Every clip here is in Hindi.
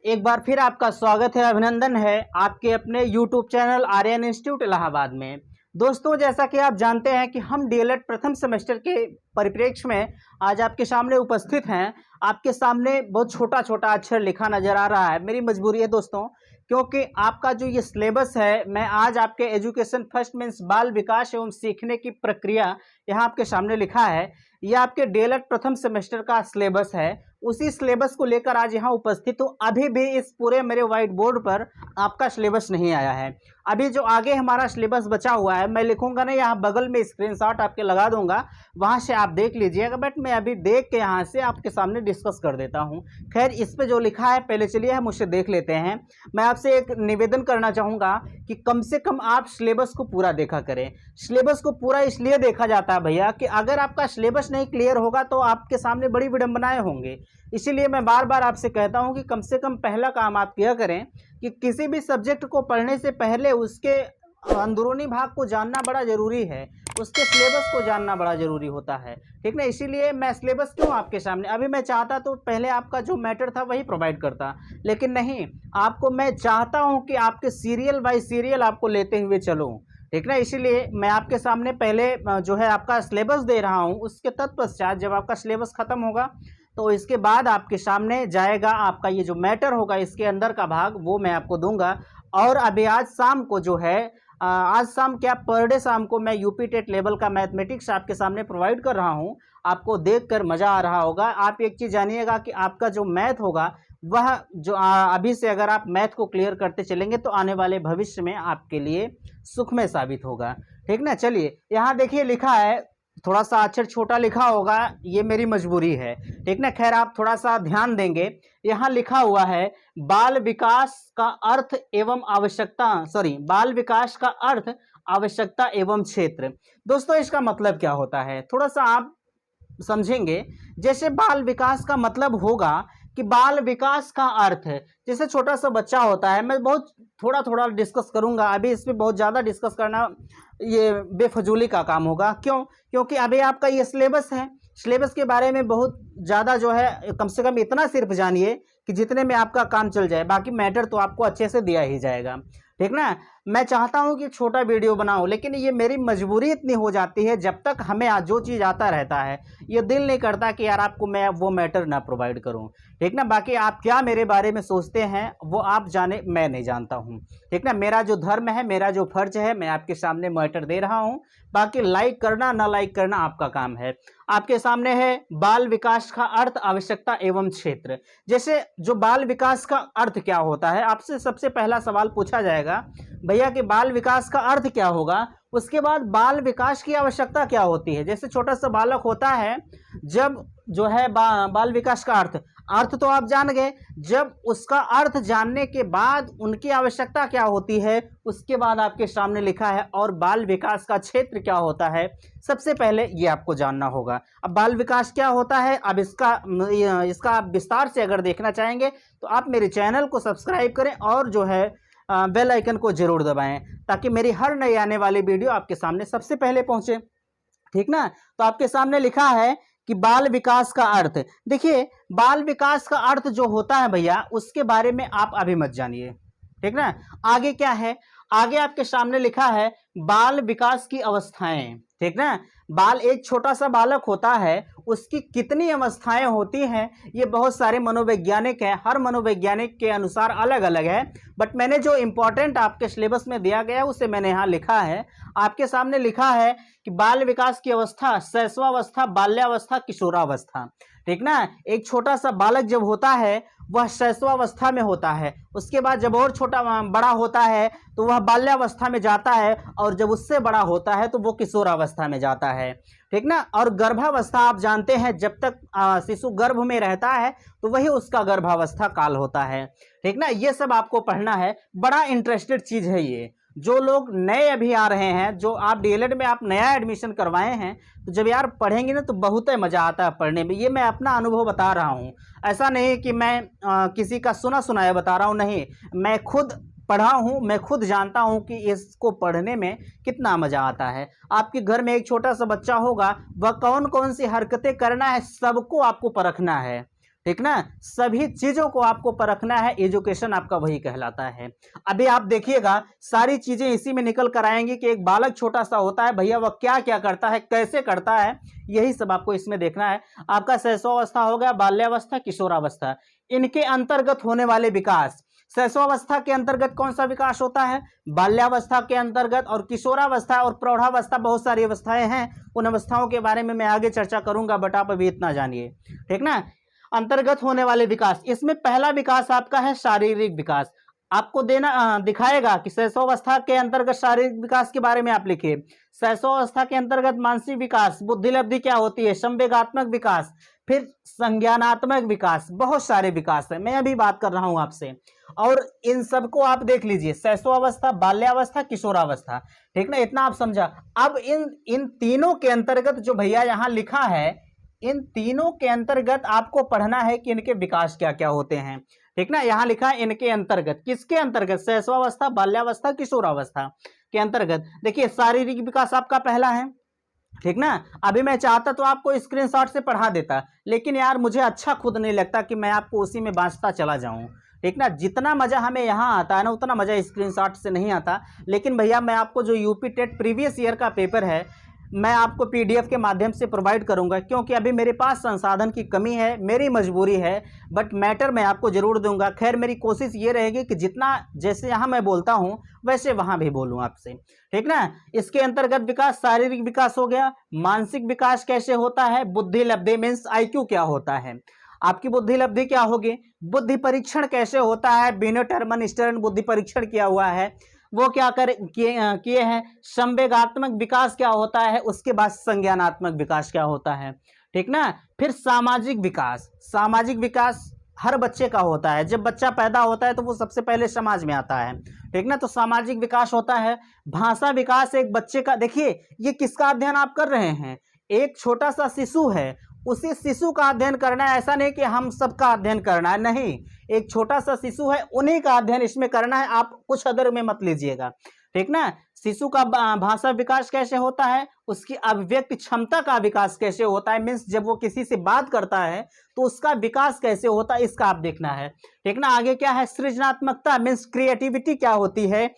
एक बार फिर आपका स्वागत है, अभिनंदन है आपके अपने YouTube channel Aryan institute Allahabad में। दोस्तों, जैसा कि आप जानते हैं कि हम डीएलएड प्रथम सेमेस्टर के परिप्रेक्ष्य में आज आपके सामने उपस्थित हैं। आपके सामने बहुत छोटा-छोटा अक्षर लिखा नज़र आ रहा है। मेरी मजबूरी है दोस्तों, क्योंकि आपका जो ये सिलेबस है, मैं आज आपके एजुकेशन फर्स्ट मीन्स बाल विकास एवं सीखने की प्रक्रिया यहाँ आपके सामने लिखा है। ये आपके डीएलएड प्रथम सेमेस्टर का सिलेबस है। उसी सिलेबस को लेकर आज यहाँ उपस्थित हूँ। अभी भी इस पूरे मेरे व्हाइट बोर्ड पर आपका सिलेबस नहीं आया है। अभी जो आगे हमारा सिलेबस बचा हुआ है, मैं लिखूंगा नहीं, यहाँ बगल में स्क्रीनशॉट आपके लगा दूंगा, वहाँ से आप देख लीजिएगा। बट मैं अभी देख के यहाँ से आपके सामने डिस्कस कर देता हूँ। खैर, इस पे जो लिखा है पहले चलिए हम उसे देख लेते हैं। मैं आपसे एक निवेदन करना चाहूँगा कि कम से कम आप सिलेबस को पूरा देखा करें। सिलेबस को पूरा इसलिए देखा जाता है भैया कि अगर आपका सिलेबस नहीं क्लियर होगा तो आपके सामने बड़ी विडंबनाएं होंगी। इसीलिए मैं बार बार आपसे कहता हूं कि कम से कम पहला काम आप किया करें कि किसी भी सब्जेक्ट को पढ़ने से पहले उसके अंदरूनी भाग को जानना बड़ा ज़रूरी है, उसके सिलेबस को जानना बड़ा ज़रूरी होता है। ठीक ना, इसीलिए मैं सिलेबस क्यों आपके सामने, अभी मैं चाहता तो पहले आपका जो मैटर था वही प्रोवाइड करता, लेकिन नहीं, आपको मैं चाहता हूं कि आपके सीरियल बाय सीरियल आपको लेते हुए चलूँ। ठीक ना, इसीलिए मैं आपके सामने पहले जो है आपका सिलेबस दे रहा हूँ। उसके तत्पश्चात जब आपका सिलेबस ख़त्म होगा तो इसके बाद आपके सामने जाएगा आपका ये जो मैटर होगा, इसके अंदर का भाग वो मैं आपको दूंगा। और अभी आज शाम को जो है आज शाम क्या पर डे शाम को मैं यूपी टेट लेवल का मैथमेटिक्स आपके सामने प्रोवाइड कर रहा हूँ। आपको देखकर मज़ा आ रहा होगा। आप एक चीज़ जानिएगा कि आपका जो मैथ होगा वह जो अभी से अगर आप मैथ को क्लियर करते चलेंगे तो आने वाले भविष्य में आपके लिए सुखमय साबित होगा। ठीक ना, चलिए यहाँ देखिए लिखा है, थोड़ा सा अक्षर छोटा लिखा होगा, ये मेरी मजबूरी है। ठीक ना, खैर आप थोड़ा सा ध्यान देंगे। यहाँ लिखा हुआ है बाल विकास का अर्थ एवं आवश्यकता, बाल विकास का अर्थ, आवश्यकता एवं क्षेत्र। दोस्तों, इसका मतलब क्या होता है थोड़ा सा आप समझेंगे। जैसे बाल विकास का मतलब होगा कि बाल विकास का अर्थ है, जैसे छोटा सा बच्चा होता है। मैं बहुत थोड़ा थोड़ा डिस्कस करूंगा, अभी इस पर बहुत ज़्यादा डिस्कस करना ये बेफजूली का काम होगा। क्यों? क्योंकि अभी आपका ये सिलेबस है। सिलेबस के बारे में बहुत ज़्यादा जो है, कम से कम इतना सिर्फ जानिए कि जितने में आपका काम चल जाए, बाकी मैटर तो आपको अच्छे से दिया ही जाएगा। ठीक ना, मैं चाहता हूं कि छोटा वीडियो बनाऊं, लेकिन ये मेरी मजबूरी इतनी हो जाती है, जब तक हमें जो चीज़ आता रहता है ये दिल नहीं करता कि यार आपको मैं वो मैटर ना प्रोवाइड करूं। ठीक ना, बाकी आप क्या मेरे बारे में सोचते हैं वो आप जाने, मैं नहीं जानता हूं। ठीक ना, मेरा जो धर्म है, मेरा जो फर्ज है, मैं आपके सामने मैटर दे रहा हूं। बाकी लाइक करना ना लाइक करना आपका काम है। आपके सामने है बाल विकास का अर्थ, आवश्यकता एवं क्षेत्र। जैसे जो बाल विकास का अर्थ क्या होता है, आपसे सबसे पहला सवाल पूछा जाएगा भैया कि बाल विकास का अर्थ क्या होगा। उसके बाद बाल विकास की आवश्यकता क्या होती है। जैसे छोटा सा बालक होता है, जब जो है बाल विकास का अर्थ तो आप जान गए। जब उसका अर्थ जानने के बाद उनकी आवश्यकता क्या होती है, उसके बाद आपके सामने लिखा है और बाल विकास का क्षेत्र क्या होता है। सबसे पहले ये आपको जानना होगा। अब बाल विकास क्या होता है, अब इसका आप विस्तार से अगर देखना चाहेंगे तो आप मेरे चैनल को सब्सक्राइब करें और जो है बेल आइकन को जरूर दबाएं, ताकि मेरी हर नई आने वाली वीडियो आपके सामने सबसे पहले पहुंचे। ठीक ना, तो आपके सामने लिखा है कि बाल विकास का अर्थ। देखिए, बाल विकास का अर्थ जो होता है भैया, उसके बारे में आप अभी मत जानिए। ठीक ना, आगे क्या है, आगे आपके सामने लिखा है बाल विकास की अवस्थाएं। ठीक ना, बाल, एक छोटा सा बालक होता है, उसकी कितनी अवस्थाएं होती हैं, ये बहुत सारे मनोवैज्ञानिक हैं, हर मनोवैज्ञानिक के अनुसार अलग अलग है। बट मैंने जो इंपॉर्टेंट आपके सिलेबस में दिया गया है उसे मैंने यहाँ लिखा है। आपके सामने लिखा है कि बाल विकास की अवस्था, शैशवावस्था, बाल्यावस्था, किशोरावस्था। ठीक ना, एक छोटा सा बालक जब होता है वह शैशवावस्था में होता है, उसके बाद जब और छोटा बड़ा होता है तो वह बाल्यावस्था में जाता है, और जब उससे बड़ा होता है तो वो किशोरावस्था में जाता है। ठीक ना, और गर्भावस्था आप जानते हैं, जब तक शिशु गर्भ में रहता है तो वही उसका गर्भावस्था काल होता है। ठीक ना, ये सब आपको पढ़ना है, बड़ा इंटरेस्टेड चीज है ये। जो लोग नए अभी आ रहे हैं, जो आप डीएलएड में आप नया एडमिशन करवाए हैं, तो जब यार पढ़ेंगे ना तो बहुत ही मज़ा आता है पढ़ने में। ये मैं अपना अनुभव बता रहा हूँ, ऐसा नहीं कि मैं किसी का सुना सुनाया बता रहा हूँ, नहीं, मैं खुद पढ़ा हूँ, मैं खुद जानता हूँ कि इसको पढ़ने में कितना मज़ा आता है। आपके घर में एक छोटा सा बच्चा होगा, वह कौन कौन सी हरकतें करना है सबको आपको परखना है। ठीक ना। सभी चीजों को आपको परखना है, एजुकेशन आपका वही कहलाता है। अभी आप देखिएगा सारी चीजें इसी में निकल कर आएंगी कि एक बालक छोटा सा होता है, भैया वह क्या क्या करता है, कैसे करता है, यही सब आपको इसमें देखना है। आपका शैशवावस्था हो गया, बाल्यावस्था, किशोरावस्था, इनके अंतर्गत होने वाले विकास। शैशवावस्था के अंतर्गत कौन सा विकास होता है, बाल्यावस्था के अंतर्गत, और किशोरावस्था और प्रौढ़ावस्था, बहुत सारी अवस्थाएं हैं, उन अवस्थाओं के बारे में मैं आगे चर्चा करूंगा, बट आप अभी इतना जानिए, ठीक ना। अंतर्गत होने वाले विकास, इसमें पहला विकास आपका है शारीरिक विकास। आपको दिखाएगा कि शैशवावस्था के अंतर्गत शारीरिक विकास के बारे में आप लिखिए। शैशवावस्था के अंतर्गत मानसिक विकास, बुद्धिलब्धि क्या होती है, संवेगात्मक विकास, फिर संज्ञानात्मक विकास, बहुत सारे विकास है, मैं अभी बात कर रहा हूं आपसे। और इन सबको आप देख लीजिए, शैशवावस्था, बाल्यावस्था, किशोरावस्था, ठीक ना, इतना आप समझा। अब इन तीनों के अंतर्गत जो भैया यहां लिखा है, इन तीनों के अंतर्गत आपको पढ़ना है कि इनके विकास क्या क्या होते हैं, ठीक ना। यहां लिखा है इनके अंतर्गत, किसके अंतर्गत, शैशवावस्था, बाल्यावस्था, किशोरावस्था के अंतर्गत। देखिए शारीरिक विकास आपका पहला है, ठीक ना। अभी मैं चाहता तो आपको स्क्रीनशॉट से पढ़ा देता, लेकिन यार मुझे अच्छा खुद नहीं लगता कि मैं आपको उसी में बांटता चला जाऊं, ठीक ना। जितना मजा हमें यहाँ आता है ना, उतना मजा स्क्रीनशॉट से नहीं आता। लेकिन भैया मैं आपको जो यूपी टेट प्रीवियस ईयर का पेपर है, मैं आपको पीडीएफ के माध्यम से प्रोवाइड करूंगा, क्योंकि अभी मेरे पास संसाधन की कमी है, मेरी मजबूरी है, बट मैटर मैं आपको जरूर दूंगा। खैर मेरी कोशिश ये रहेगी कि जितना जैसे यहाँ मैं बोलता हूँ वैसे वहाँ भी बोलूँ आपसे, ठीक ना। इसके अंतर्गत विकास, शारीरिक विकास हो गया। मानसिक विकास कैसे होता है, बुद्धि लब्धि मीन्स IQ क्या होता है, आपकी बुद्धि लब्धि क्या होगी। बुद्धि परीक्षण कैसे होता है, बिनेट हर्मन स्टर्न बुद्धि परीक्षण किया हुआ है, वो क्या किए हैं। संवेगात्मक विकास क्या होता है, उसके बाद संज्ञानात्मक विकास क्या होता है, ठीक ना। फिर सामाजिक विकास, सामाजिक विकास हर बच्चे का होता है, जब बच्चा पैदा होता है तो वो सबसे पहले समाज में आता है, ठीक ना, तो सामाजिक विकास होता है। भाषा विकास एक बच्चे का, देखिए ये किसका अध्ययन आप कर रहे हैं, एक छोटा सा शिशु है, उसी शिशु का अध्ययन करना है, ऐसा नहीं कि हम सबका अध्ययन करना है, नहीं, एक छोटा सा शिशु है उन्हीं का अध्ययन इसमें करना है, आप कुछ अदर में मत लीजिएगा, ठीक ना। शिशु का भाषा विकास कैसे होता है, उसकी अभिव्यक्ति क्षमता का विकास कैसे होता है, मीन्स जब वो किसी से बात करता है तो उसका विकास कैसे होता है, इसका आप देखना है, ठीक ना। आगे क्या है, सृजनात्मकता मीन्स क्रिएटिविटी क्या होती है,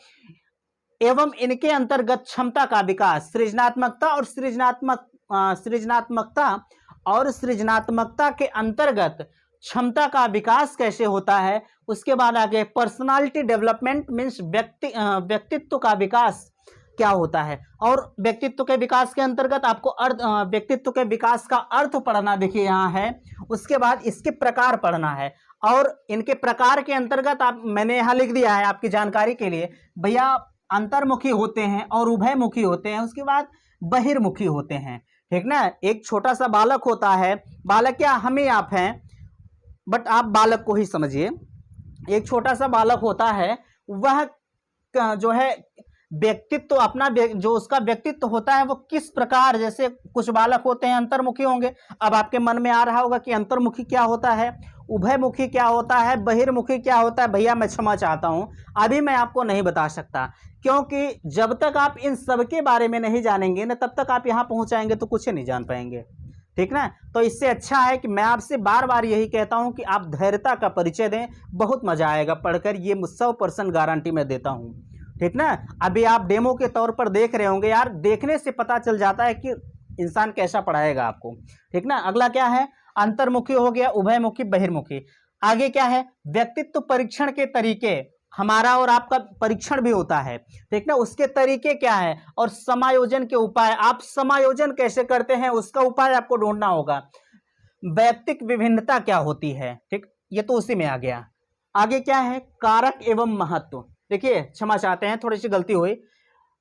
एवं इनके अंतर्गत क्षमता का विकास, सृजनात्मकता के अंतर्गत क्षमता का विकास कैसे होता है। उसके बाद आगे पर्सनालिटी डेवलपमेंट मीन्स व्यक्तित्व का विकास क्या होता है, और व्यक्तित्व के विकास के अंतर्गत आपको व्यक्तित्व के विकास का अर्थ पढ़ना, देखिए यहाँ है। उसके बाद इसके प्रकार पढ़ना है, और इनके प्रकार के अंतर्गत मैंने यहाँ लिख दिया है आपकी जानकारी के लिए, भैया अंतर्मुखी होते हैं और उभयमुखी होते हैं, उसके बाद बहिर्मुखी होते हैं, ठीक ना। एक छोटा सा बालक होता है, बालक क्या हम ही आप हैं, बट आप बालक को ही समझिए। एक छोटा सा बालक होता है, वह जो है व्यक्तित्व अपना जो उसका व्यक्तित्व होता है वो किस प्रकार, जैसे कुछ बालक होते हैं अंतर्मुखी होंगे, अब आपके मन में आ रहा होगा कि अंतर्मुखी क्या होता है, उभयमुखी क्या होता है, बहिर्मुखी क्या होता है। भैया मैं क्षमा चाहता हूं, अभी मैं आपको नहीं बता सकता, क्योंकि जब तक आप इन सब के बारे में नहीं जानेंगे ना, तब तक आप यहां पहुंचाएंगे तो कुछ नहीं जान पाएंगे, ठीक ना। तो इससे अच्छा है कि मैं आपसे बार बार यही कहता हूं कि आप धैर्यता का परिचय दें, बहुत मजा आएगा पढ़कर, ये 100% गारंटी मैं देता हूं, ठीक ना। अभी आप डेमो के तौर पर देख रहे होंगे, यार देखने से पता चल जाता है कि इंसान कैसा पढ़ाएगा आपको, ठीक ना। अगला क्या है, अंतर्मुखी हो गया, उभयमुखी, बहिर्मुखी। आगे क्या है, व्यक्तित्व परीक्षण के तरीके, हमारा और आपका परीक्षण भी होता है, ठीक ना, उसके तरीके क्या है, और समायोजन के उपाय, आप समायोजन कैसे करते हैं उसका उपाय आपको ढूंढना होगा। वैयक्तिक विभिन्नता क्या होती है, ठीक, ये तो उसी में आ गया। आगे क्या है, कारक एवं महत्व, देखिए क्षमा चाहते हैं थोड़ी सी गलती हुई,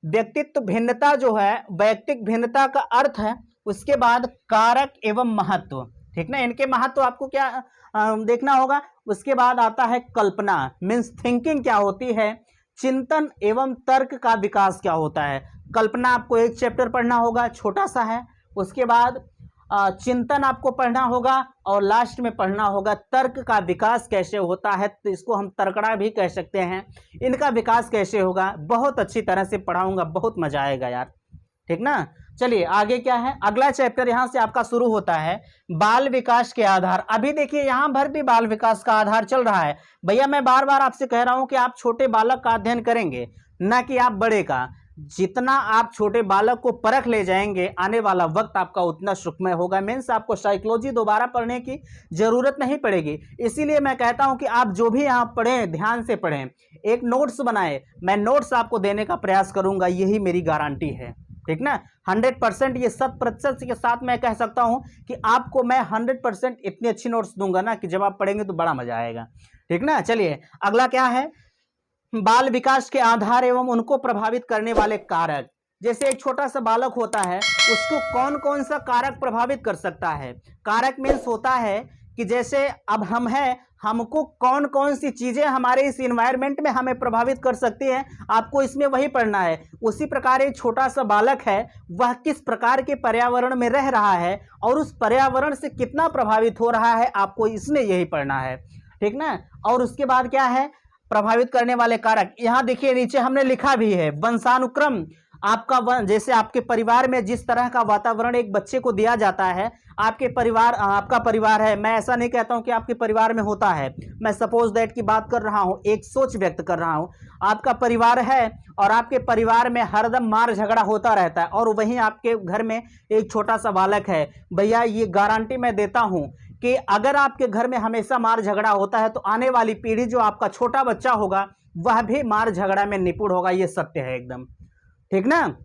व्यक्तित्व भिन्नता जो है, वैयक्तिक भिन्नता का अर्थ है, उसके बाद कारक एवं महत्व, ठीक ना, इनके महत्व आपको क्या देखना होगा। उसके बाद आता है कल्पना मीन्स थिंकिंग क्या होती है, चिंतन एवं तर्क का विकास क्या होता है। कल्पना आपको एक चैप्टर पढ़ना होगा, छोटा सा है। उसके बाद चिंतन आपको पढ़ना होगा, और लास्ट में पढ़ना होगा तर्क का विकास कैसे होता है, तो इसको हम तर्कड़ा भी कह सकते हैं। इनका विकास कैसे होगा, बहुत अच्छी तरह से पढ़ाऊंगा, बहुत मजा आएगा यार, ठीक ना। चलिए आगे क्या है, अगला चैप्टर यहां से आपका शुरू होता है बाल विकास के आधार। अभी देखिए यहां भर भी बाल विकास का आधार चल रहा है। भैया मैं बार बार आपसे कह रहा हूं कि आप छोटे बालक का अध्ययन करेंगे, ना कि आप बड़े का। जितना आप छोटे बालक को परख ले जाएंगे, आने वाला वक्त आपका उतना सुखमय होगा। मीन्स आपको साइकोलॉजी दोबारा पढ़ने की जरूरत नहीं पड़ेगी। इसीलिए मैं कहता हूं कि आप जो भी यहाँ पढ़ें ध्यान से पढ़ें, एक नोट्स बनाए। मैं नोट्स आपको देने का प्रयास करूंगा, यही मेरी गारंटी है, ठीक ना। 100% ये 100% के साथ मैं कह सकता हूं कि आपको मैं 100% इतनी अच्छी नोट्स दूंगा ना कि जब आप पढ़ेंगे तो बड़ा मजा आएगा, ठीक ना। चलिए अगला क्या है, बाल विकास के आधार एवं उनको प्रभावित करने वाले कारक। जैसे एक छोटा सा बालक होता है, उसको कौन कौन सा कारक प्रभावित कर सकता है। कारक मीन्स होता है कि जैसे अब हम हैं, हमको कौन कौन सी चीजें हमारे इस इन्वायरमेंट में हमें प्रभावित कर सकती हैं, आपको इसमें वही पढ़ना है। उसी प्रकार एक छोटा सा बालक है, वह किस प्रकार के पर्यावरण में रह रहा है और उस पर्यावरण से कितना प्रभावित हो रहा है, आपको इसमें यही पढ़ना है, ठीक ना। और उसके बाद क्या है, प्रभावित करने वाले कारक। यहां देखिए नीचे हमने लिखा भी है वंशानुक्रम। आपका जैसे आपके परिवार में जिस तरह का वातावरण एक बच्चे को दिया जाता है, आपके परिवार, आपका परिवार है, मैं ऐसा नहीं कहता हूं कि आपके परिवार में होता है, मैं सपोज दैट की बात कर रहा हूं, एक सोच व्यक्त कर रहा हूं। आपका परिवार है और आपके परिवार में हरदम मार झगड़ा होता रहता है, और वहीं आपके घर में एक छोटा सा बालक है। भैया ये गारंटी मैं देता हूं कि अगर आपके घर में हमेशा मार झगड़ा होता है तो आने वाली पीढ़ी, जो आपका छोटा बच्चा होगा, वह भी मार झगड़ा में निपुण होगा। यह सत्य है एकदम, ठीक ना,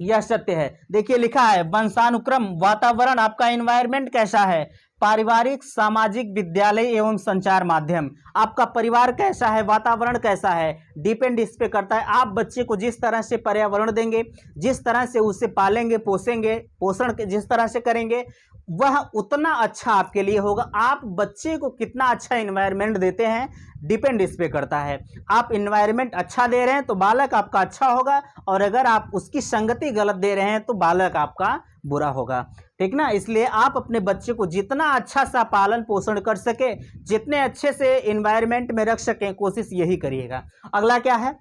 यह सत्य है। देखिए लिखा है वंशानुक्रम, वातावरण, आपका एनवायरनमेंट कैसा है, पारिवारिक, सामाजिक, विद्यालय एवं संचार माध्यम। आपका परिवार कैसा है, वातावरण कैसा है, डिपेंड इस पे करता है। आप बच्चे को जिस तरह से पर्यावरण देंगे, जिस तरह से उसे पालेंगे पोसेंगे, पोषण जिस तरह से करेंगे, वह उतना अच्छा आपके लिए होगा। आप बच्चे को कितना अच्छा एनवायरनमेंट देते हैं, डिपेंड इस पे करता है। आप एनवायरनमेंट अच्छा दे रहे हैं तो बालक आपका अच्छा होगा, और अगर आप उसकी संगति गलत दे रहे हैं तो बालक आपका बुरा होगा, ठीक ना। इसलिए आप अपने बच्चे को जितना अच्छा सा पालन पोषण कर सके, जितने अच्छे से एनवायरनमेंट में रख सकें, कोशिश यही करिएगा। अगला क्या है,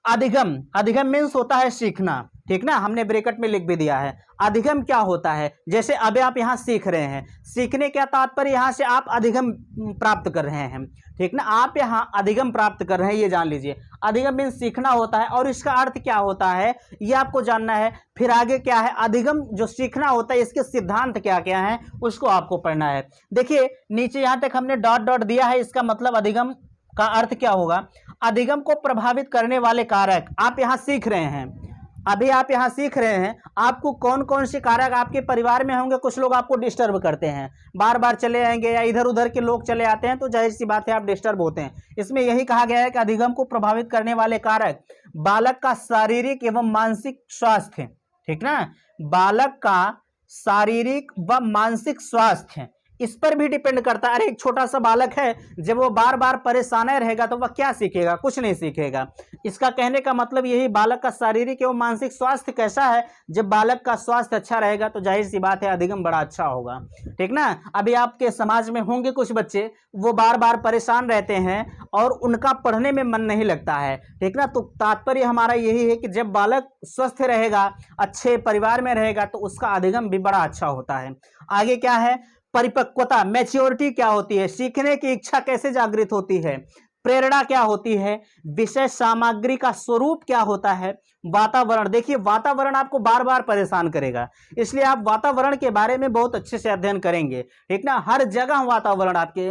अधिगम। अधिगम मीन्स होता है सीखना, ठीक ना, हमने ब्रैकेट में लिख भी दिया है। अधिगम क्या होता है, जैसे अभी आप यहाँ सीख रहे हैं, सीखने का तात्पर्य यहाँ से आप अधिगम प्राप्त कर रहे हैं, ठीक ना। आप यहाँ अधिगम प्राप्त कर रहे हैं, ये जान लीजिए। अधिगम मीन्स सीखना होता है, और इसका अर्थ क्या होता है ये आपको जानना है। फिर आगे क्या है, अधिगम जो सीखना होता है, इसके सिद्धांत क्या क्या है उसको आपको पढ़ना है। देखिए नीचे यहाँ तक हमने डॉट डॉट दिया है, इसका मतलब अधिगम का अर्थ क्या होगा। अधिगम को प्रभावित करने वाले कारक आप यहाँ सीख रहे हैं, अभी आप यहाँ सीख रहे हैं, आपको कौन कौन से कारक आपके परिवार में होंगे। कुछ लोग आपको डिस्टर्ब करते हैं, बार बार चले आएंगे या इधर उधर के लोग चले आते हैं, तो जाहिर सी बात है आप डिस्टर्ब होते हैं। इसमें यही कहा गया है कि अधिगम को प्रभावित करने वाले कारक, बालक का शारीरिक एवं मानसिक स्वास्थ्य, ठीक ना, बालक का शारीरिक व मानसिक स्वास्थ्य, इस पर भी डिपेंड करता है। अरे एक छोटा सा बालक है, जब वो बार बार परेशान रहेगा तो वह क्या सीखेगा, कुछ नहीं सीखेगा। इसका कहने का मतलब यही, बालक का शारीरिक एवं मानसिक स्वास्थ्य कैसा है, जब बालक का स्वास्थ्य अच्छा रहेगा तो जाहिर सी बात है अधिगम बड़ा अच्छा होगा, ठीक ना। अभी आपके समाज में होंगे कुछ बच्चे, वो बार बार परेशान रहते हैं और उनका पढ़ने में मन नहीं लगता है, ठीक ना। तो तात्पर्य हमारा यही है कि जब बालक स्वस्थ रहेगा, अच्छे परिवार में रहेगा, तो उसका अधिगम भी बड़ा अच्छा होता है। आगे क्या है, परिपक्वता, मैच्योरिटी क्या होती है, सीखने की इच्छा कैसे जागृत होती है, प्रेरणा क्या होती है, विषय सामग्री का स्वरूप क्या होता है, वातावरण। देखिए वातावरण आपको बार बार परेशान करेगा, इसलिए आप वातावरण के बारे में बहुत अच्छे से अध्ययन करेंगे, ठीक ना। हर जगह वातावरण आपके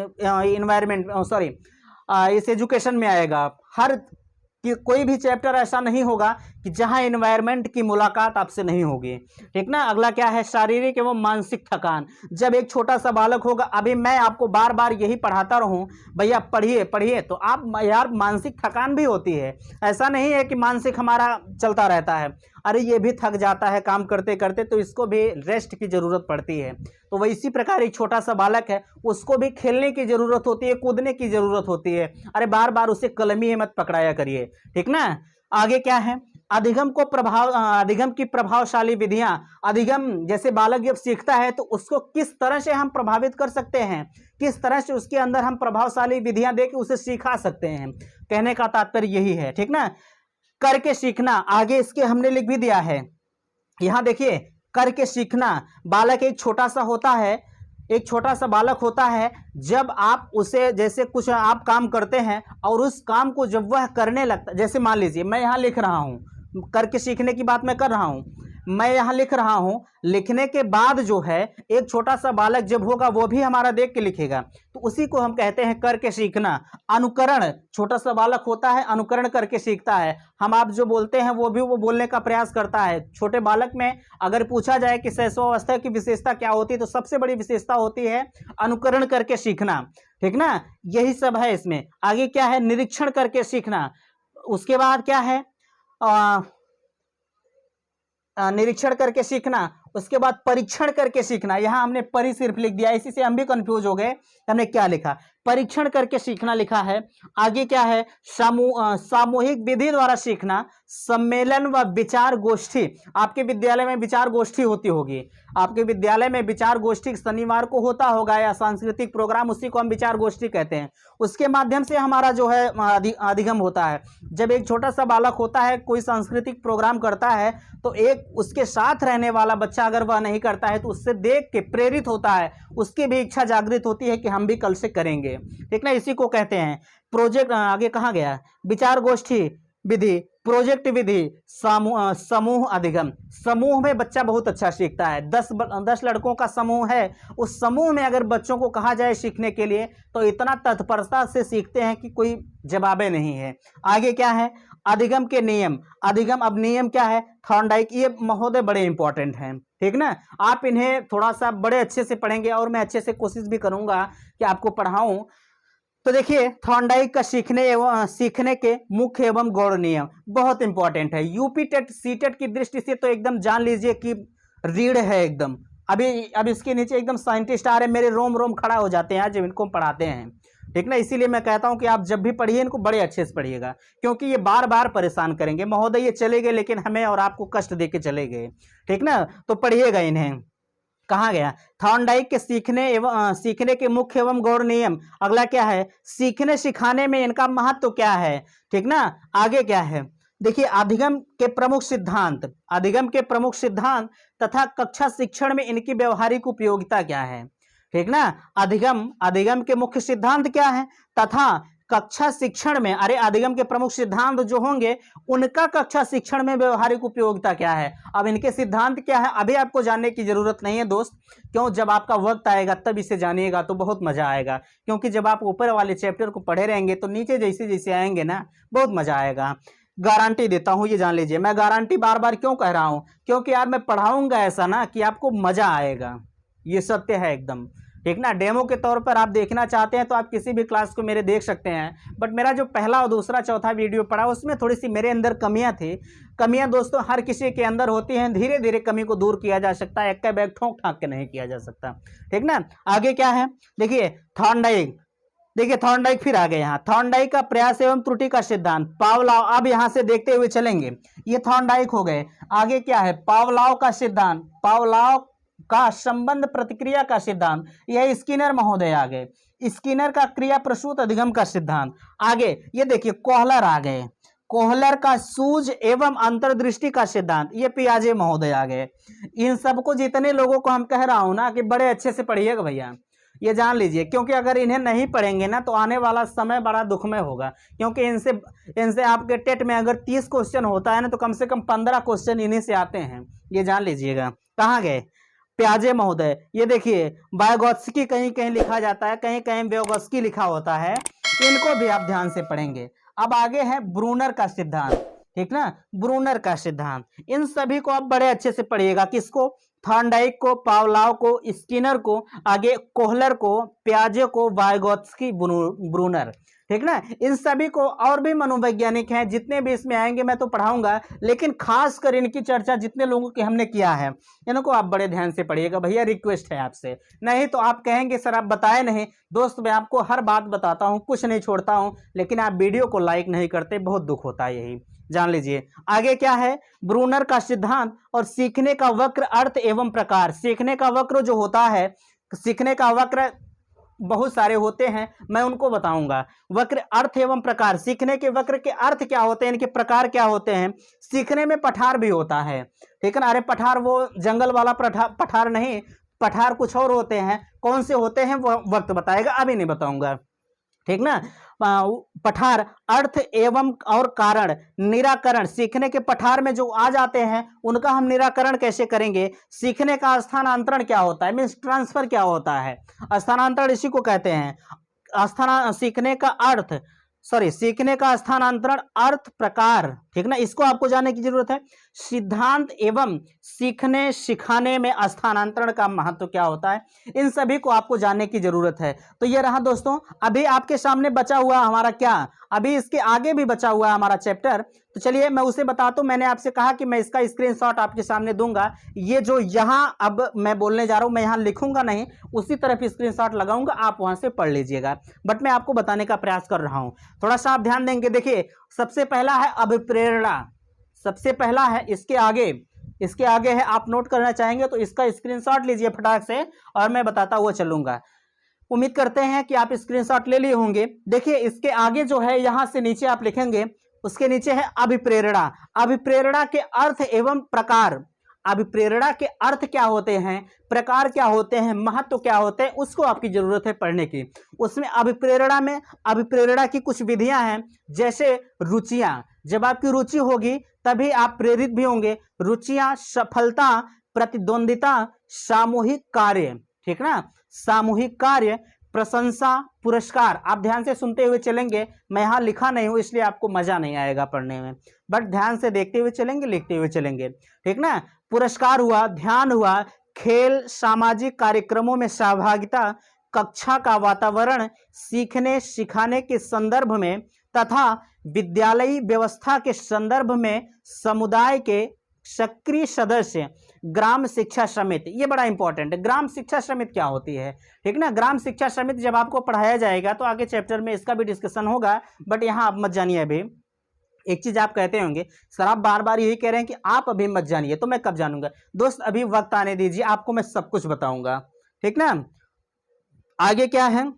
इन्वायरमेंट इस एजुकेशन में आएगा। हर कि कोई भी चैप्टर ऐसा नहीं होगा कि जहां एनवायरनमेंट की मुलाकात आपसे नहीं होगी, ठीक ना। अगला क्या है, शारीरिक एवं मानसिक थकान। जब एक छोटा सा बालक होगा, अभी मैं आपको बार बार यही पढ़ाता रहूं, भैया पढ़िए पढ़िए, तो आप यार मानसिक थकान भी होती है। ऐसा नहीं है कि मानसिक हमारा चलता रहता है, अरे ये भी थक जाता है काम करते करते, तो इसको भी रेस्ट की ज़रूरत पड़ती है। तो वह इसी प्रकार एक छोटा सा बालक है, उसको भी खेलने की ज़रूरत होती है, कूदने की ज़रूरत होती है। अरे बार बार उसे कलमी है मत पकड़ाया करिए, ठीक ना। आगे क्या है, अधिगम को अधिगम की प्रभावशाली विधियां। अधिगम जैसे बालक जब सीखता है तो उसको किस तरह से हम प्रभावित कर सकते हैं, किस तरह से उसके अंदर हम प्रभावशाली विधियां देके उसे सिखा सकते हैं, कहने का तात्पर्य यही है, ठीक ना। करके सीखना, आगे इसके हमने लिख भी दिया है, यहाँ देखिए करके सीखना, बालक एक छोटा सा होता है, एक छोटा सा बालक होता है, जब आप उसे जैसे कुछ आप काम करते हैं और उस काम को जब वह करने लगता, जैसे मान लीजिए मैं यहाँ लिख रहा हूँ, करके सीखने की बात मैं कर रहा हूँ, मैं यहाँ लिख रहा हूँ, लिखने के बाद जो है एक छोटा सा बालक जब होगा वो भी हमारा देख के लिखेगा, तो उसी को हम कहते हैं करके सीखना। अनुकरण, छोटा सा बालक होता है, अनुकरण करके सीखता है, हम आप जो बोलते हैं वो भी वो बोलने का प्रयास करता है। छोटे बालक में अगर पूछा जाए कि शैशवावस्था की विशेषता क्या होती है, तो सबसे बड़ी विशेषता होती है अनुकरण करके सीखना, ठीक ना, यही सब है इसमें। आगे क्या है, निरीक्षण करके सीखना, उसके बाद क्या है निरीक्षण करके सीखना, उसके बाद परीक्षण करके सीखना। यहां हमने परी सिर्फ लिख दिया, इसी से हम भी कंफ्यूज हो गए, हमने क्या लिखा, परीक्षण करके सीखना लिखा है। आगे क्या है, सामूहिक विधि द्वारा सीखना, सम्मेलन व विचार गोष्ठी। आपके विद्यालय में विचार गोष्ठी होती होगी, आपके विद्यालय में विचार गोष्ठी शनिवार को होता होगा, या सांस्कृतिक प्रोग्राम, उसी को हम विचार गोष्ठी कहते हैं। उसके माध्यम से हमारा जो है अधिगम होता है। जब एक छोटा सा बालक होता है, कोई सांस्कृतिक प्रोग्राम करता है, तो एक उसके साथ रहने वाला बच्चा अगर वह नहीं करता है तो उससे देख के प्रेरित होता है, उसकी भी इच्छा जागृत होती है कि हम भी कल से करेंगे, ठीक ना, इसी को कहते हैं प्रोजेक्ट। आगे कहाँ गया, विचार गोष्ठी विधि, प्रोजेक्ट विधि, समूह अधिगम। समूह में बच्चा बहुत अच्छा सीखता है। 10 लड़कों का समूह है, उस समूह में अगर बच्चों को कहा जाए सीखने के लिए तो इतना तत्परता से सीखते हैं कि कोई जवाबे नहीं है। आगे क्या है, अधिगम के नियम। अधिगम, अब नियम क्या है, थॉर्नडाइक, ये महोदय बड़े इंपॉर्टेंट हैं, ठीक ना, आप इन्हें थोड़ा सा बड़े अच्छे से पढ़ेंगे और मैं अच्छे से कोशिश भी करूंगा कि आपको पढ़ाऊं। तो देखिए थॉर्नडाइक का सीखने के मुख्य एवं गौण नियम बहुत इंपॉर्टेंट है। यूपी टेट सीटेट की दृष्टि से तो एकदम जान लीजिए कि रीढ़ है एकदम। अब इसके नीचे एकदम साइंटिस्ट आ रहे, मेरे रोम रोम खड़ा हो जाते हैं जब इनको पढ़ाते हैं, ठीक ना। इसीलिए मैं कहता हूं कि आप जब भी पढ़िए इनको बड़े अच्छे से पढ़िएगा, क्योंकि ये बार बार परेशान करेंगे। महोदय ये चले गए लेकिन हमें और आपको कष्ट दे के चले गए, ठीक ना, तो पढ़िएगा इन्हें। कहाँ गया, थॉर्नडाइक के सीखने के मुख्य एवं गौण नियम। अगला क्या है, सीखने सिखाने में इनका महत्व क्या है, ठीक ना। आगे क्या है, देखिए अधिगम के प्रमुख सिद्धांत, अधिगम के प्रमुख सिद्धांत तथा कक्षा शिक्षण में इनकी व्यवहारिक उपयोगिता क्या है, ठीक ना। अधिगम के मुख्य सिद्धांत क्या है तथा कक्षा शिक्षण में, अरे अधिगम के प्रमुख सिद्धांत जो होंगे उनका कक्षा शिक्षण में व्यवहारिक उपयोगिता क्या है। अब इनके सिद्धांत क्या है अभी आपको जानने की जरूरत नहीं है दोस्त, क्यों, जब आपका वक्त आएगा तब इसे जानिएगा तो बहुत मजा आएगा। क्योंकि जब आप ऊपर वाले चैप्टर को पढ़े रहेंगे तो नीचे जैसे जैसे आएंगे ना बहुत मजा आएगा। गारंटी देता हूं, ये जान लीजिए। मैं गारंटी बार बार क्यों कह रहा हूं, क्योंकि यार मैं पढ़ाऊंगा ऐसा ना कि आपको मजा आएगा, ये सत्य है एकदम, ठीक ना। डेमो के तौर पर आप देखना चाहते हैं तो आप किसी भी क्लास को मेरे देख सकते हैं, बट मेरा जो पहला और दूसरा चौथा वीडियो पड़ा उसमें थोड़ी सी मेरे अंदर कमियां थी। कमियां दोस्तों हर किसी के अंदर होती हैं, धीरे धीरे कमी को दूर किया जा सकता है, एक का बैग ठोंक ठाक के नहीं किया जा सकता, ठीक ना। आगे क्या है, देखिए थॉर्नडाइक, देखिए थॉर्नडाइक फिर आ गए यहाँ, थॉर्नडाइक का प्रयास एवं त्रुटि का सिद्धांत। पावलाव, अब यहां से देखते हुए चलेंगे, ये थॉर्नडाइक हो गए। आगे क्या है, पावलाव का सिद्धांत, पावलाव का संबंध प्रतिक्रिया का सिद्धांत, यह स्किनर महोदय आ गए, स्किनर का क्रिया प्रसूत अधिगम का सिद्धांत। आगे ये देखिए कोहलर आ गए, कोहलर का सूझ एवं अंतर्दृष्टि का सिद्धांत, ये पियाजे महोदय आ गए। इन सबको जितने लोगों को हम कह रहा हूं ना कि बड़े अच्छे से पढ़िएगा भैया, ये जान लीजिए, क्योंकि अगर इन्हें नहीं पढ़ेंगे ना तो आने वाला समय बड़ा दुखमय होगा। क्योंकि इनसे आपके टेट में अगर 30 क्वेश्चन होता है ना तो कम से कम 15 क्वेश्चन इन्हीं से आते हैं, ये जान लीजिएगा। कहाँ गए प्याजे महोदय, ये देखिए वाइगोत्स्की कहीं कहीं लिखा जाता है, कहीं कहीं वाइगोत्स्की लिखा होता है, इनको भी आप ध्यान से पढ़ेंगे। अब आगे है ब्रूनर का सिद्धांत, ठीक ना, ब्रूनर का सिद्धांत, इन सभी को आप बड़े अच्छे से पढ़िएगा। किसको, थॉर्नडाइक को, पावलाव को, स्किनर को, आगे कोहलर को, प्याजे को, वाइगोत्स्की, ब्रूनर, ठीक ना। इन सभी को और भी मनोवैज्ञानिक हैं जितने भी इसमें आएंगे मैं तो पढ़ाऊंगा, लेकिन खास कर इनकी चर्चा जितने लोगों की हमने किया है इनको आप बड़े ध्यान से पढ़िएगा भैया, रिक्वेस्ट है आपसे। नहीं तो आप कहेंगे सर आप बताए नहीं। दोस्त मैं आपको हर बात बताता हूं, कुछ नहीं छोड़ता हूं, लेकिन आप वीडियो को लाइक नहीं करते, बहुत दुख होता है, यही जान लीजिए। आगे क्या है, ब्रूनर का सिद्धांत और सीखने का वक्र, अर्थ एवं प्रकार। सीखने का वक्र जो होता है, सीखने का वक्र बहुत सारे होते हैं, मैं उनको बताऊंगा। वक्र, अर्थ एवं प्रकार, सीखने के वक्र के अर्थ क्या होते हैं, इनके प्रकार क्या होते हैं। सीखने में पठार भी होता है, ठीक है ना। अरे पठार वो जंगल वाला पठार नहीं, पठार कुछ और होते हैं, कौन से होते हैं वो वक्त बताएगा, अभी नहीं बताऊंगा, ठीक ना। पठार, अर्थ एवं और कारण, निराकरण, सीखने के पठार में जो आ जाते हैं उनका हम निराकरण कैसे करेंगे। सीखने का स्थानांतरण क्या होता है, मीन्स ट्रांसफर क्या होता है, स्थानांतरण इसी को कहते हैं। सीखने का अर्थ, सॉरी, सीखने का स्थानांतरण, अर्थ, प्रकार, ठीक ना, इसको आपको जानने की जरूरत है। सिद्धांत एवं सीखने सिखाने में स्थानांतरण का महत्व क्या होता है, इन सभी को आपको जानने की जरूरत है। तो ये रहा दोस्तों, अभी आपके सामने बचा हुआ हमारा क्या, अभी इसके आगे भी बचा हुआ है हमारा चैप्टर, तो चलिए मैं उसे बताता हूं। मैंने आपसे कहा कि मैं इसका स्क्रीनशॉट आपके सामने दूंगा, ये जो यहां अब मैं बोलने जा रहा हूं, मैं यहां लिखूंगा नहीं, उसी तरफ स्क्रीनशॉट लगाऊंगा, आप वहां से पढ़ लीजिएगा, बट मैं आपको बताने का प्रयास कर रहा हूं, थोड़ा सा आप ध्यान देंगे। देखिए, सबसे पहला है अभिप्रेरणा, सबसे पहला है, इसके आगे है, आप नोट करना चाहेंगे तो इसका स्क्रीनशॉट लीजिए फटाक से, और मैं बताता हुआ चलूंगा। उम्मीद करते हैं कि आप स्क्रीनशॉट ले लिए होंगे। देखिए, इसके आगे जो है, यहां से नीचे आप लिखेंगे, उसके नीचे है अभिप्रेरणा। अभिप्रेरणा के अर्थ एवं प्रकार, अभिप्रेरणा के अर्थ क्या होते हैं, प्रकार क्या होते हैं, महत्व क्या होते हैं, उसको आपकी जरूरत है पढ़ने की। उसमें अभिप्रेरणा में, अभिप्रेरणा की कुछ विधियां हैं, जैसे रुचियां, जब आपकी रुचि होगी तभी आप प्रेरित भी होंगे। रुचियां, सफलता, प्रतिद्वंदिता, सामूहिक कार्य, ठीक ना, सामूहिक कार्य, प्रशंसा, पुरस्कार। आप ध्यान से सुनते हुए चलेंगे, मैं यहां लिखा नहीं हूं इसलिए आपको मजा नहीं आएगा पढ़ने में, बट ध्यान से देखते हुए चलेंगे, लिखते हुए चलेंगे, ठीक ना। पुरस्कार हुआ, ध्यान हुआ, खेल, सामाजिक कार्यक्रमों में सहभागिता, कक्षा का वातावरण, सीखने सिखाने के संदर्भ में तथा विद्यालयी व्यवस्था के संदर्भ में समुदाय के सक्रिय सदस्य, ग्राम शिक्षा समिति, ये बड़ा इंपॉर्टेंट है। ग्राम शिक्षा समिति क्या होती है, ठीक ना। ग्राम शिक्षा समिति जब आपको पढ़ाया जाएगा तो आगे चैप्टर में इसका भी डिस्कशन होगा, बट यहाँ आप मत जानिए। अभी एक चीज आप कहते होंगे, सर आप बार बार यही कह रहे हैं कि आप अभी मत जानिए, तो मैं कब जानूंगा। दोस्त अभी वक्त आने दीजिए, आपको मैं सब कुछ बताऊंगा, ठीक ना। आगे क्या है,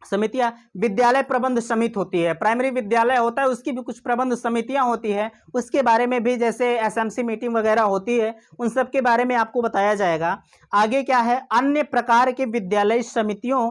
समितियां, विद्यालय प्रबंध समिति होती है, प्राइमरी विद्यालय होता है उसकी भी कुछ प्रबंध समितियां होती है, उसके बारे में भी जैसे एसएमसी मीटिंग वगैरह होती है, उन सब के बारे में आपको बताया जाएगा। आगे क्या है, अन्य प्रकार के विद्यालय समितियों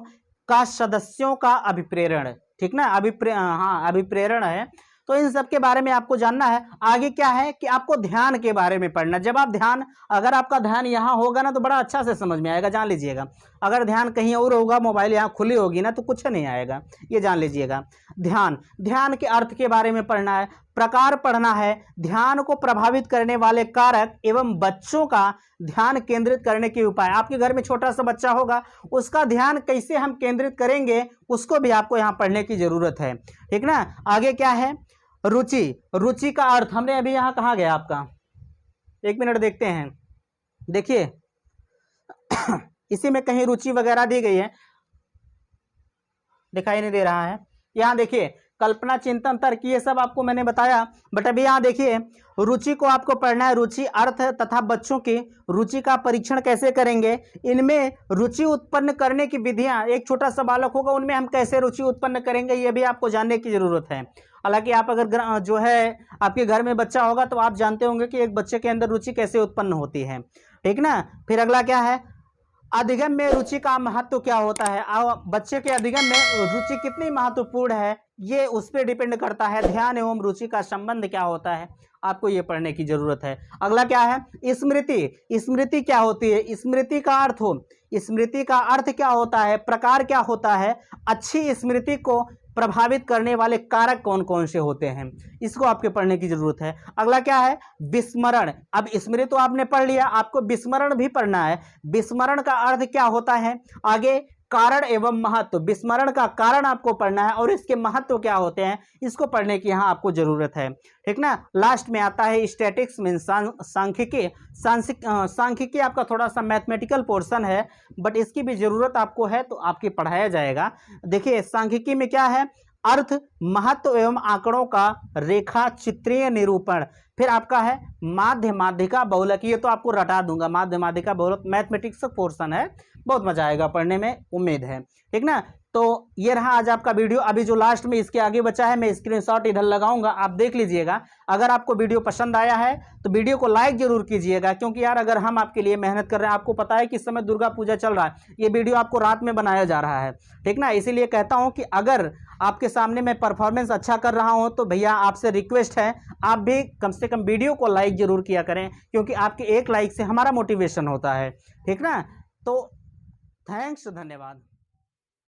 का सदस्यों का अभिप्रेरण, ठीक ना, अभिप्रेरण है, तो इन सब के बारे में आपको जानना है। आगे क्या है कि आपको ध्यान के बारे में पढ़ना। जब आप ध्यान, अगर आपका ध्यान यहाँ होगा ना तो बड़ा अच्छा से समझ में आएगा, जान लीजिएगा। अगर ध्यान कहीं और होगा, मोबाइल यहाँ खुली होगी ना, तो कुछ नहीं आएगा, ये जान लीजिएगा। ध्यान, ध्यान के अर्थ के बारे में पढ़ना है, प्रकार पढ़ना है, ध्यान को प्रभावित करने वाले कारक एवं बच्चों का ध्यान केंद्रित करने के उपाय। आपके घर में छोटा सा बच्चा होगा, उसका ध्यान कैसे हम केंद्रित करेंगे, उसको भी आपको यहाँ पढ़ने की जरूरत है, ठीक ना। आगे क्या है, रुचि, रुचि का अर्थ हमने अभी यहां कहा गया आपका, एक मिनट देखते हैं। देखिए इसी में कहीं रुचि वगैरह दी गई है, दिखाई नहीं दे रहा है। यहां देखिए, कल्पना, चिंतन, तर्क, ये सब आपको मैंने बताया, बट अभी यहां देखिए रुचि को आपको पढ़ना है। रुचि, अर्थ तथा बच्चों की रुचि का परीक्षण कैसे करेंगे, इनमें रुचि उत्पन्न करने की विधियां, एक छोटा सा बालक होगा उनमें हम कैसे रुचि उत्पन्न करेंगे, ये भी आपको जानने की जरूरत है। हालांकि आप अगर जो है आपके घर में बच्चा होगा तो आप जानते होंगे कि एक बच्चे के अंदर रुचि कैसे उत्पन्न होती है, ठीक ना। फिर अगला क्या है, अधिगम में रुचि का महत्व क्या होता है, बच्चे के अधिगम में रुचि कितनी महत्वपूर्ण है, ये उस पर डिपेंड करता है। ध्यान एवं रुचि का संबंध क्या होता है, आपको ये पढ़ने की जरूरत है। अगला क्या है, स्मृति, स्मृति क्या होती है, स्मृति का अर्थ हो, स्मृति का अर्थ क्या होता है, प्रकार क्या होता है, अच्छी स्मृति को प्रभावित करने वाले कारक कौन कौन से होते हैं, इसको आपके पढ़ने की जरूरत है। अगला क्या है, विस्मरण। अब स्मृति तो आपने पढ़ लिया, आपको विस्मरण भी पढ़ना है। विस्मरण का अर्थ क्या होता है, आगे कारण एवं महत्व, विस्मरण का कारण आपको पढ़ना है और इसके महत्व क्या होते हैं, इसको पढ़ने की यहाँ आपको जरूरत है, ठीक ना। लास्ट में आता है स्टैटिक्स मीन सांख्यिकी। सांख्यिकी आपका थोड़ा सा मैथमेटिकल पोर्शन है, बट इसकी भी जरूरत आपको है तो आपकी पढ़ाया जाएगा। देखिए सांख्यिकी में क्या है, अर्थ, महत्व एवं आंकड़ों का रेखा चित्रीय निरूपण। फिर आपका है माध्य माध्यिका बहुलक, ये तो आपको रटा दूंगा, माध्य माध्यिका बहुलक मैथमेटिक्स का पोर्शन है, बहुत मजा आएगा पढ़ने में, उम्मीद है, ठीक ना। तो ये रहा आज आपका वीडियो। अभी जो लास्ट में इसके आगे बचा है मैं स्क्रीनशॉट इधर लगाऊंगा, आप देख लीजिएगा। अगर आपको वीडियो पसंद आया है तो वीडियो को लाइक जरूर कीजिएगा, क्योंकि यार अगर हम आपके लिए मेहनत कर रहे हैं, आपको पता है कि इस समय दुर्गा पूजा चल रहा है, ये वीडियो आपको रात में बनाया जा रहा है, ठीक ना। इसीलिए कहता हूं कि अगर आपके सामने मैं परफॉर्मेंस अच्छा कर रहा हूं तो भैया आपसे रिक्वेस्ट है, आप भी कम से कम वीडियो को लाइक जरूर किया करें, क्योंकि आपके एक लाइक से हमारा मोटिवेशन होता है, ठीक ना। तो थैंक्स, धन्यवाद।